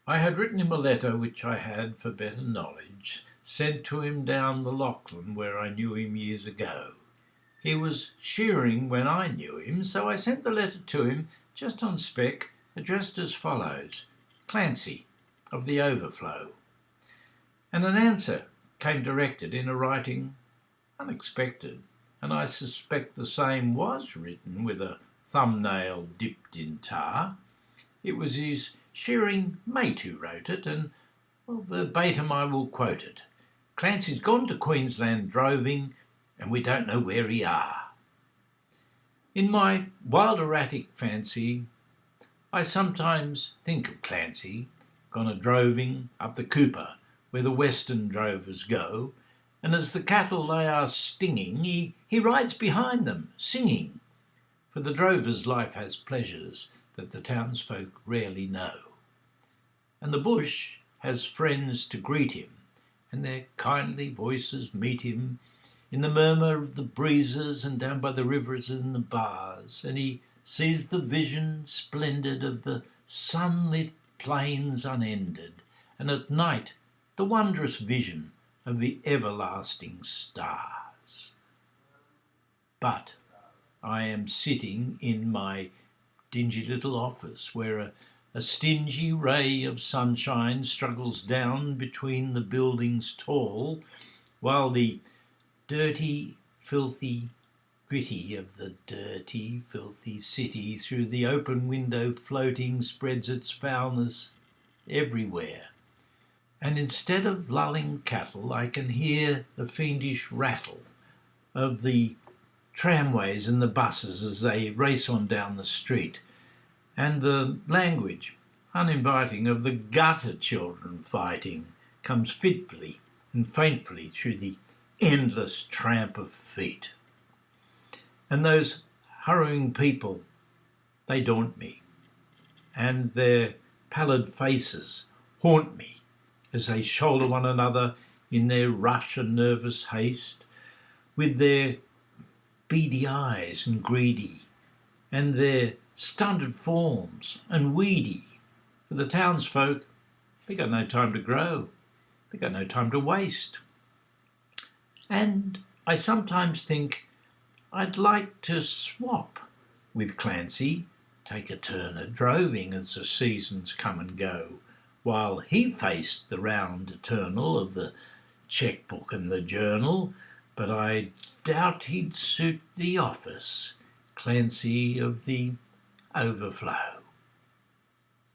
I had written him a letter which I had, for better knowledge, sent to him down the Lachlan where I knew him years ago. He was shearing when I knew him, so I sent the letter to him just on spec, addressed as follows: Clancy, of the Overflow. And an answer came directed in a writing unexpected, and I suspect the same was written with a thumbnail dipped in tar. It was his shearing mate who wrote it, and verbatim I will quote it. Clancy's gone to Queensland droving, and we don't know where he are. In my wild erratic fancy, I sometimes think of Clancy, gone a droving up the Cooper, where the western drovers go, and as the cattle they are stinging, he rides behind them, singing, for the drover's life has pleasures that the townsfolk rarely know. And the bush has friends to greet him, and their kindly voices meet him in the murmur of the breezes and down by the rivers in the bars, and he sees the vision splendid of the sunlit plains unended, and at night the wondrous vision of the everlasting stars. But I am sitting in my dingy little office where a stingy ray of sunshine struggles down between the buildings tall, while the dirty, filthy gritty of the dirty, filthy city through the open window floating spreads its foulness everywhere. And instead of lulling cattle, I can hear the fiendish rattle of the tramways and the buses as they race on down the street, and the language, uninviting, of the gutter children fighting comes fitfully and faintly through the endless tramp of feet. And those hurrying people, they daunt me, and their pallid faces haunt me as they shoulder one another in their rush and nervous haste, with their beady eyes and greedy, and their stunted forms and weedy. For the townsfolk, they got no time to grow, they got no time to waste. And I sometimes think I'd like to swap with Clancy, take a turn at droving as the seasons come and go, while he faced the round eternal of the checkbook and the journal, but I doubt he'd suit the office, Clancy of the Overflow.